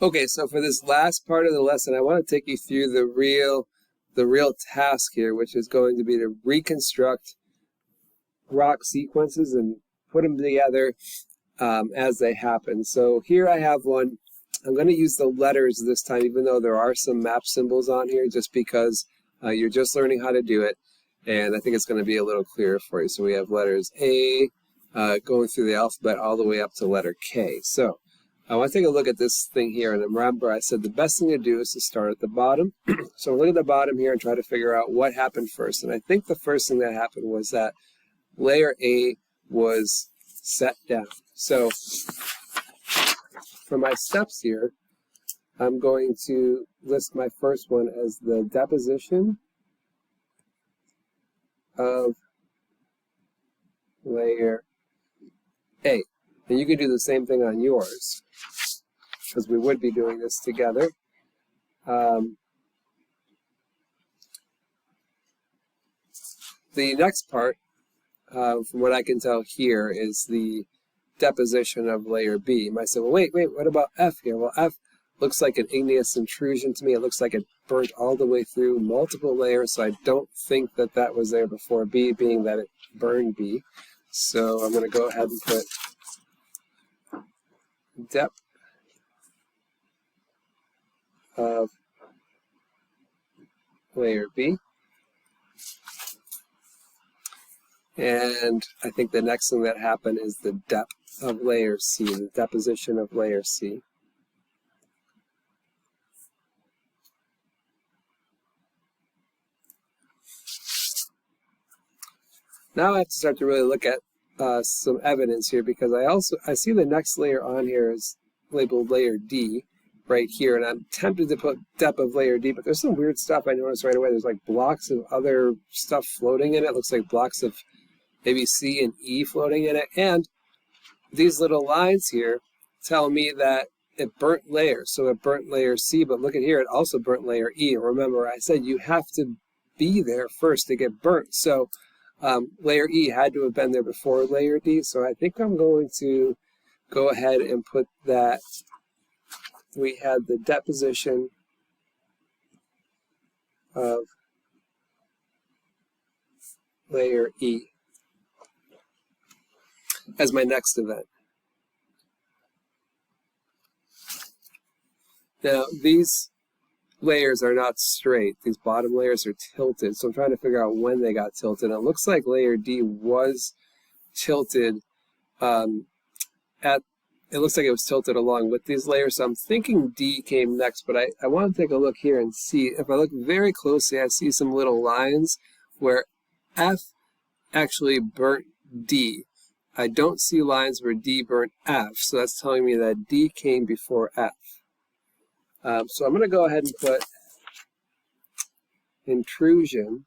Okay, so for this last part of the lesson, I want to take you through the real task here, which is going to be to reconstruct rock sequences and put them together as they happen. So here I have one. I'm going to use the letters this time, even though there are some map symbols on here, just because you're just learning how to do it. And I think it's going to be a little clearer for you. So we have letters A going through the alphabet all the way up to letter K. So I want to take a look at this thing here. And remember, I said the best thing to do is to start at the bottom. So look at the bottom here and try to figure out what happened first. And I think the first thing that happened was that layer A was set down. So for my steps here, I'm going to list my first one as the deposition of layer A. And you can do the same thing on yours, because we would be doing this together. The next part, from what I can tell here, is the deposition of layer B. You might say, well, wait, what about F here? Well, F looks like an igneous intrusion to me. It looks like it burnt all the way through multiple layers, so I don't think that that was there before B, being that it burned B. So I'm going to go ahead and put dep of layer B. And I think the next thing that happened is the dep of layer C, the deposition of layer C. Now I have to start to really look at some evidence here, because I see the next layer on here is labeled layer D right here, and I'm tempted to put dep of layer D, but there's some weird stuff I noticed right away. There's like blocks of other stuff floating in it. It looks like blocks of maybe C and E floating in it, and these little lines here tell me that it burnt layers. So it burnt layer C, but look at here, it also burnt layer E. Remember, I said you have to be there first to get burnt. So layer E had to have been there before layer D, so I think I'm going to go ahead and put that we had the deposition of layer E as my next event. Now, these layers are not straight. These bottom layers are tilted, so I'm trying to figure out when they got tilted. And it looks like layer D was tilted it looks like it was tilted along with these layers, so I'm thinking D came next, but I want to take a look here and see. If I look very closely, I see some little lines where F actually burnt D. I don't see lines where D burnt F, so that's telling me that D came before F. So I'm going to go ahead and put intrusion.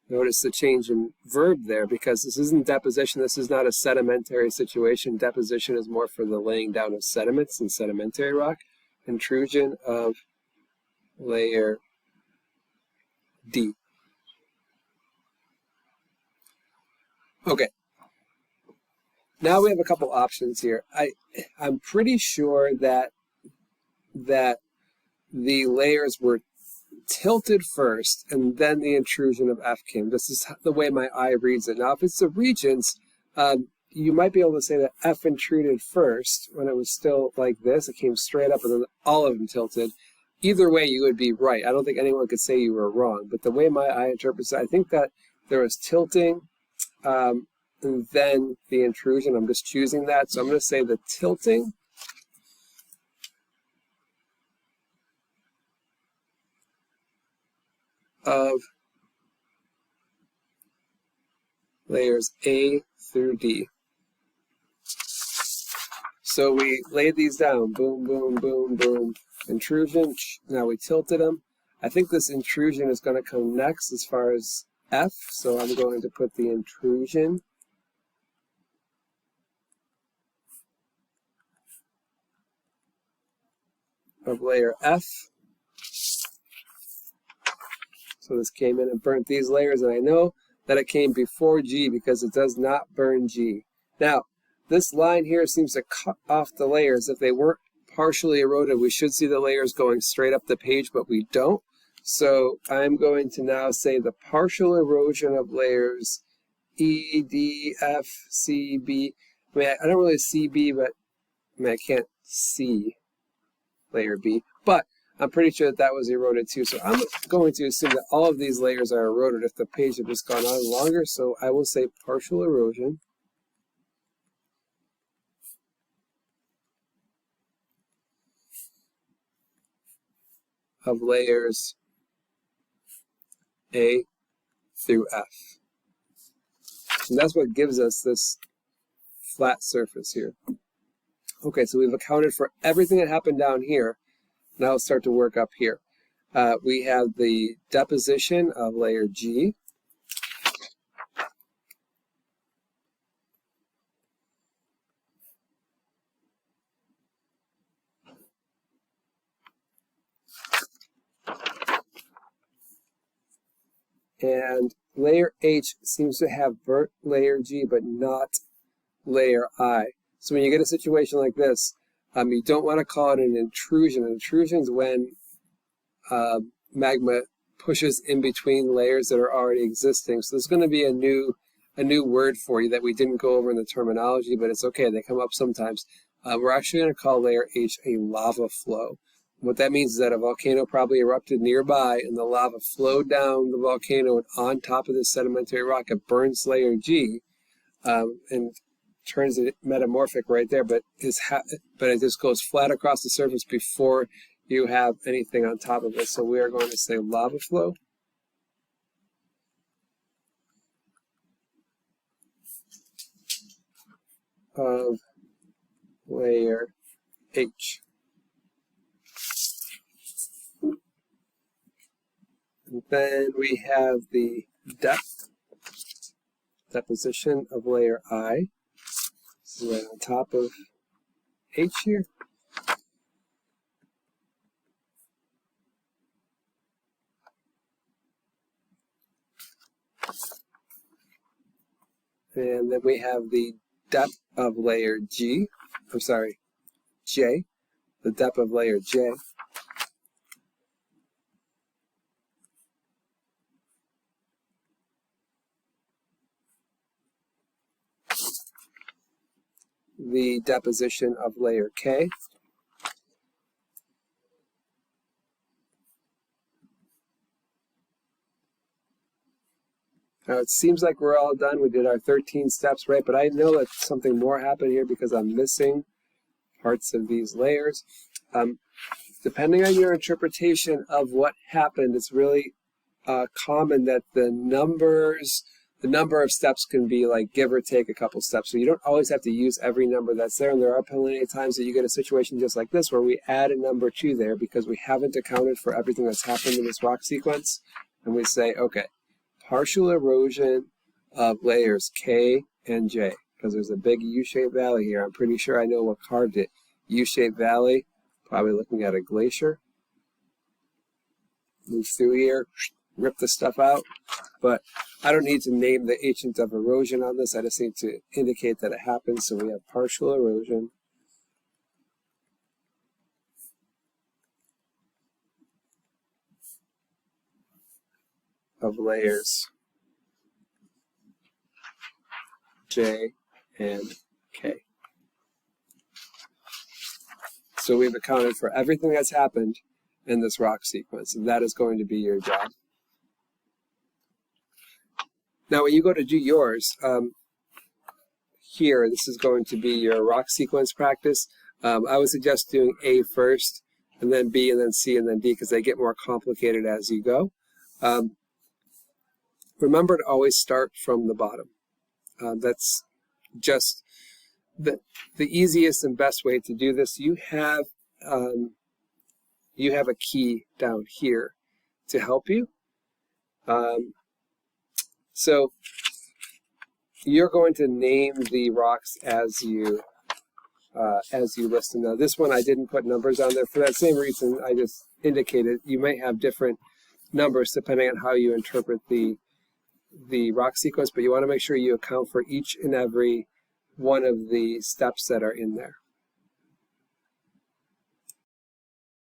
Notice the change in verb there, because this isn't deposition. This is not a sedimentary situation. Deposition is more for the laying down of sediments and sedimentary rock. Intrusion of layer D. Okay. Now we have a couple options here. I'm pretty sure that the layers were tilted first, and then the intrusion of F came. This is the way my eye reads it. Now, if it's the regions, you might be able to say that F intruded first when it was still like this. It came straight up, and then all of them tilted. Either way, you would be right. I don't think anyone could say you were wrong. But the way my eye interprets it, I think that there was tilting, and then the intrusion. I'm just choosing that. So I'm going to say the tilting of layers A through D. So we laid these down, boom, boom, boom, boom. Intrusion, now we tilted them. I think this intrusion is going to come next as far as F, so I'm going to put the intrusion of layer F. So this came in and burnt these layers, and I know that it came before G because it does not burn G. Now, this line here seems to cut off the layers. If they weren't partially eroded, we should see the layers going straight up the page, but we don't. So I'm going to now say the partial erosion of layers E, D, F, C, B. I mean, I don't really see B, but I mean, I can't see layer B, but I'm pretty sure that that was eroded too. So I'm going to assume that all of these layers are eroded if the page had just gone on longer. So I will say partial erosion of layers A through F. And that's what gives us this flat surface here. Okay, so we've accounted for everything that happened down here. Now let's start to work up here. We have the deposition of layer G. And layer H seems to have burnt layer G, but not layer I. So when you get a situation like this, you don't want to call it an intrusion. An intrusion is when magma pushes in between layers that are already existing. So there's going to be a new word for you that we didn't go over in the terminology, but it's okay. They come up sometimes. We're actually going to call layer H a lava flow. What that means is that a volcano probably erupted nearby and the lava flowed down the volcano and on top of the sedimentary rock. It burns layer G and turns it metamorphic right there, but it just goes flat across the surface before you have anything on top of it. So we are going to say lava flow of layer H. And then we have the deposition of layer I. This is right on top of H here. And then we have the depth of layer J, the depth of layer J. The deposition of layer K. Now it seems like we're all done. We did our 13 steps, right? But I know that something more happened here because I'm missing parts of these layers. Depending on your interpretation of what happened, it's really common that the number of steps can be like give or take a couple steps. So you don't always have to use every number that's there. And there are plenty of times that you get a situation just like this where we add a number to there because we haven't accounted for everything that's happened in this rock sequence. And we say, okay, partial erosion of layers K and J, because there's a big U-shaped valley here. I'm pretty sure I know what carved it. U-shaped valley, probably looking at a glacier. Move through here, rip the stuff out. But I don't need to name the agent of erosion on this. I just need to indicate that it happens. So we have partial erosion of layers J and K. So we've accounted for everything that's happened in this rock sequence, and that is going to be your job. Now when you go to do yours, here, this is going to be your rock sequence practice. I would suggest doing A first, and then B, and then C, and then D, because they get more complicated as you go. Remember to always start from the bottom. That's just the easiest and best way to do this. You have a key down here to help you. So you're going to name the rocks as you list them. Now this one I didn't put numbers on there for that same reason I just indicated. You may have different numbers depending on how you interpret the rock sequence, but you want to make sure you account for each and every one of the steps that are in there.